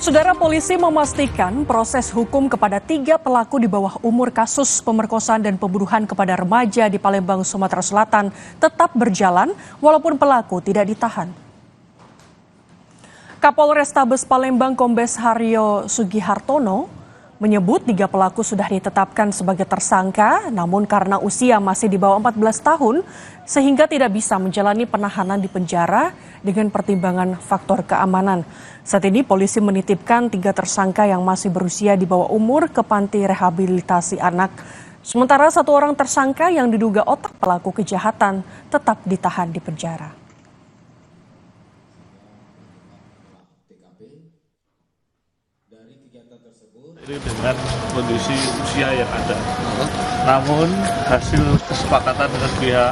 Saudara, polisi memastikan proses hukum kepada 3 pelaku di bawah umur kasus pemerkosaan dan pembunuhan kepada remaja di Palembang, Sumatera Selatan tetap berjalan walaupun pelaku tidak ditahan. Kapolrestabes Palembang Kombes Haryo Sugihartono menyebut 3 pelaku sudah ditetapkan sebagai tersangka, namun karena usia masih di bawah 14 tahun, sehingga tidak bisa menjalani penahanan di penjara dengan pertimbangan faktor keamanan. Saat ini polisi menitipkan 3 tersangka yang masih berusia di bawah umur ke panti rehabilitasi anak. Sementara 1 orang tersangka yang diduga otak pelaku kejahatan tetap ditahan di penjara. Ini dengan kondisi usia yang ada. Namun hasil kesepakatan dengan pihak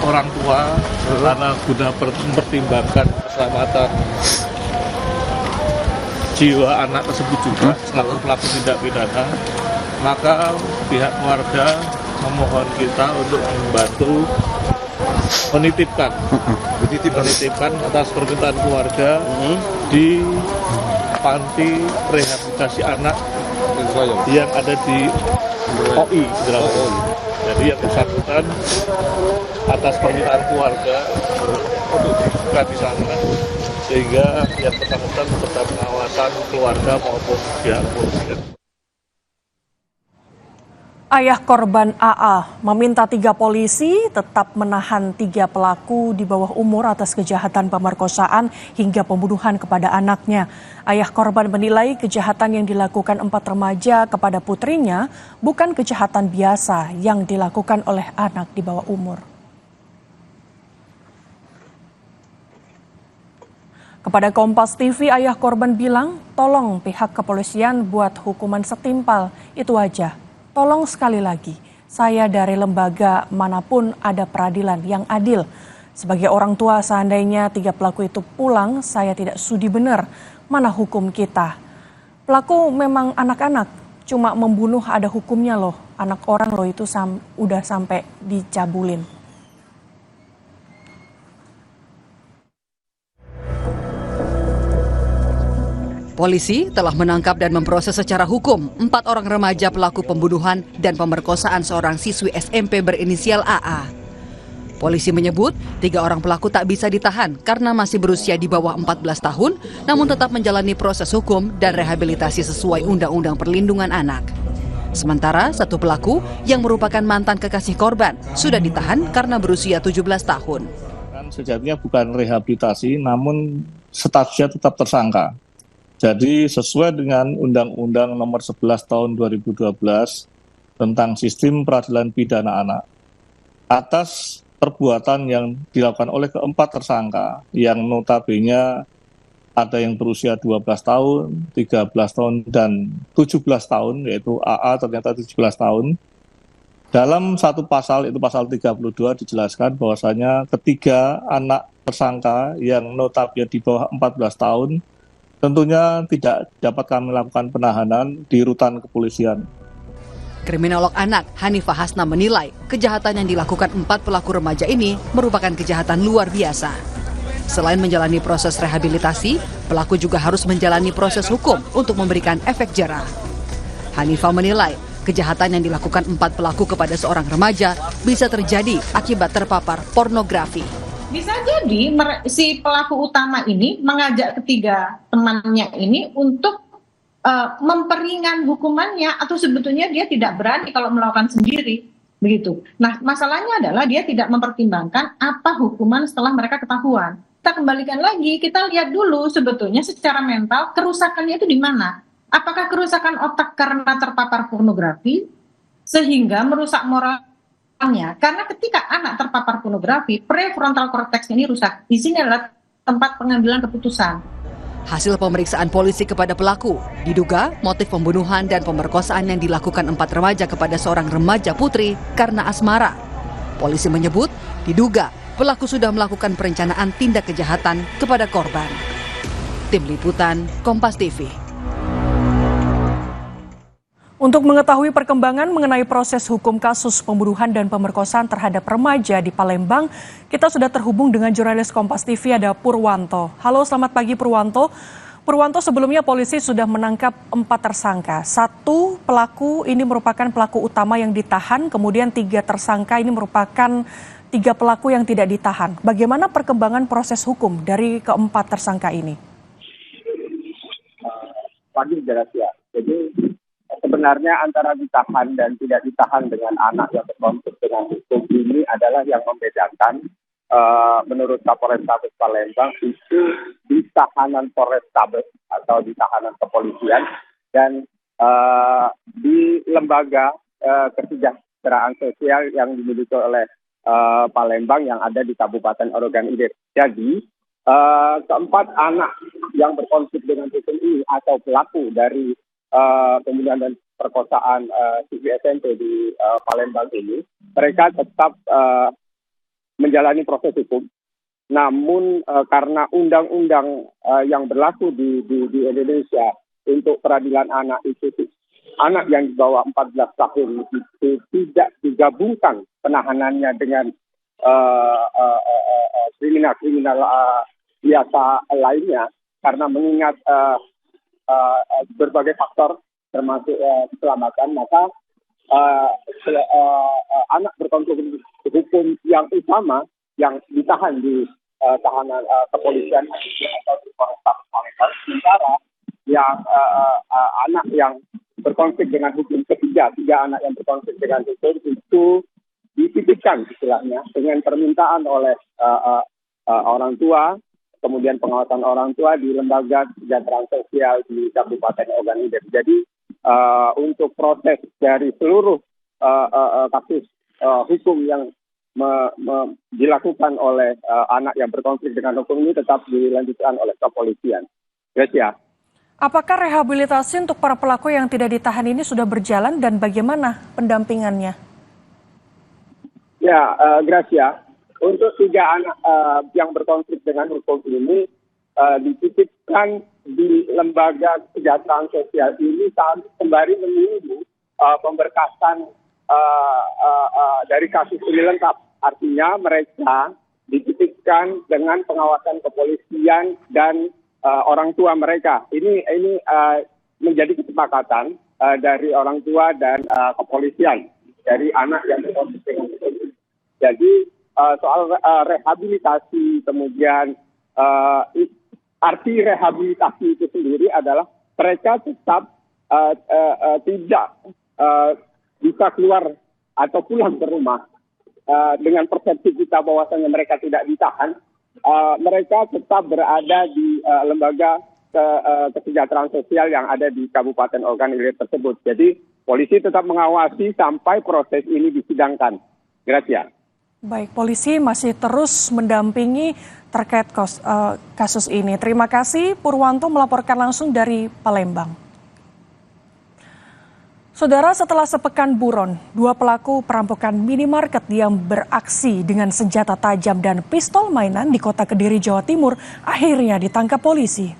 orang tua karena guna mempertimbangkan keselamatan jiwa anak tersebut juga selaku pelaku tindak pidana, maka pihak keluarga memohon kita untuk membantu menitipkan atas permintaan keluarga di panti rehabilitasi anak yang ada di OI. Jadi yang bersangkutan atas permintaan keluarga untuk dibuka di sana, sehingga yang bersangkutan beserta pengawasan keluarga maupun pihak kepolisian. Ayah korban AA meminta 3 polisi tetap menahan 3 pelaku di bawah umur atas kejahatan pemerkosaan hingga pembunuhan kepada anaknya. Ayah korban menilai kejahatan yang dilakukan 4 remaja kepada putrinya bukan kejahatan biasa yang dilakukan oleh anak di bawah umur. Kepada Kompas TV, ayah korban bilang, tolong pihak kepolisian buat hukuman setimpal, itu aja. Tolong sekali lagi, saya dari lembaga manapun ada peradilan yang adil. Sebagai orang tua, seandainya 3 pelaku itu pulang, saya tidak sudi benar. Mana hukum kita? Pelaku memang anak-anak, cuma membunuh ada hukumnya loh. Anak orang loh itu udah sampai dicabulin. Polisi telah menangkap dan memproses secara hukum 4 orang remaja pelaku pembunuhan dan pemerkosaan seorang siswi SMP berinisial AA. Polisi menyebut 3 orang pelaku tak bisa ditahan karena masih berusia di bawah 14 tahun, namun tetap menjalani proses hukum dan rehabilitasi sesuai Undang-Undang Perlindungan Anak. Sementara 1 pelaku yang merupakan mantan kekasih korban sudah ditahan karena berusia 17 tahun. Sejatinya bukan rehabilitasi, namun statusnya tetap tersangka. Jadi sesuai dengan Undang-Undang Nomor 11 Tahun 2012 tentang Sistem Peradilan Pidana Anak, atas perbuatan yang dilakukan oleh keempat tersangka yang notabene ada yang berusia 12 tahun, 13 tahun, dan 17 tahun, yaitu AA ternyata 17 tahun. Dalam satu pasal, itu pasal 32, dijelaskan bahwasanya ketiga anak tersangka yang notabene di bawah 14 tahun tentunya tidak dapat kami lakukan penahanan di rutan kepolisian. Kriminolog anak Hanifah Hasna menilai kejahatan yang dilakukan 4 pelaku remaja ini merupakan kejahatan luar biasa. Selain menjalani proses rehabilitasi, pelaku juga harus menjalani proses hukum untuk memberikan efek jera. Hanifah menilai kejahatan yang dilakukan 4 pelaku kepada seorang remaja bisa terjadi akibat terpapar pornografi. Bisa jadi si pelaku utama ini mengajak ketiga temannya ini untuk memperingan hukumannya, atau sebetulnya dia tidak berani kalau melakukan sendiri, begitu. Nah, masalahnya adalah dia tidak mempertimbangkan apa hukuman setelah mereka ketahuan. Kita kembalikan lagi, kita lihat dulu sebetulnya secara mental kerusakannya itu di mana. Apakah kerusakan otak karena terpapar pornografi sehingga merusak moral? Karena ketika anak terpapar pornografi, prefrontal cortex ini rusak. Di sini adalah tempat pengambilan keputusan. Hasil pemeriksaan polisi kepada pelaku, diduga motif pembunuhan dan pemerkosaan yang dilakukan 4 remaja kepada seorang remaja putri karena asmara. Polisi menyebut, diduga pelaku sudah melakukan perencanaan tindak kejahatan kepada korban. Tim Liputan, Kompas TV. Untuk mengetahui perkembangan mengenai proses hukum kasus pembunuhan dan pemerkosaan terhadap remaja di Palembang, kita sudah terhubung dengan jurnalis Kompas TV ada Purwanto. Halo, selamat pagi Purwanto. Purwanto, sebelumnya polisi sudah menangkap 4 tersangka. 1 pelaku ini merupakan pelaku utama yang ditahan, kemudian 3 tersangka ini merupakan 3 pelaku yang tidak ditahan. Bagaimana perkembangan proses hukum dari keempat tersangka ini? Pagi Gracia. Jadi sebenarnya antara ditahan dan tidak ditahan dengan anak yang berkonflik dengan hukum ini adalah yang membedakan. Menurut Kapolrestabes Palembang itu di tahanan Polrestabes atau di tahanan kepolisian dan di lembaga kesejahteraan sosial yang dimiliki oleh Palembang yang ada di Kabupaten Ogan Ilir. Jadi keempat anak yang berkonflik dengan hukum ini atau pelaku dari pembunuhan dan perkosaan siswi SMP di Palembang ini, mereka tetap menjalani proses hukum. Namun karena undang-undang yang berlaku di Indonesia untuk peradilan anak itu, anak yang di bawah 14 tahun itu tidak digabungkan penahanannya dengan kriminal biasa lainnya, karena mengingat berbagai faktor termasuk keselamatan, maka anak berkonflik hukum yang utama yang ditahan di tahanan kepolisian atau di Polrestabes Palembang, sementara yang anak yang berkonflik dengan hukum tiga anak yang berkonflik dengan hukum itu dititipkan istilahnya dengan permintaan oleh orang tua, kemudian pengawasan orang tua di lembaga kesejahteraan sosial di Kabupaten Ogan Ilir. Jadi untuk proses dari seluruh kasus hukum yang dilakukan oleh anak yang berkonflik dengan hukum ini tetap dilanjutkan oleh kepolisian. Gracia. Apakah rehabilitasi untuk para pelaku yang tidak ditahan ini sudah berjalan dan bagaimana pendampingannya? Ya, Gracia. Untuk 3 anak yang berkonflik dengan hukum ini dititipkan di lembaga kesejahteraan sosial ini saat sembari menunggu pemberkasan dari kasus ini lengkap. Artinya mereka dititipkan dengan pengawasan kepolisian dan orang tua mereka. Ini menjadi kesepakatan dari orang tua dan kepolisian dari anak yang berkonflik dengan hukum. Jadi soal rehabilitasi, kemudian arti rehabilitasi itu sendiri adalah mereka tetap tidak bisa keluar atau pulang ke rumah dengan persepsi kita bahwasanya mereka tidak ditahan. Mereka tetap berada di lembaga kesejahteraan sosial yang ada di Kabupaten Ogan Ilir tersebut. Jadi polisi tetap mengawasi sampai proses ini disidangkan. Gracia. Baik, polisi masih terus mendampingi terkait kasus ini. Terima kasih Purwanto melaporkan langsung dari Palembang. Saudara, setelah sepekan buron, 2 pelaku perampokan minimarket yang beraksi dengan senjata tajam dan pistol mainan di Kota Kediri, Jawa Timur akhirnya ditangkap polisi.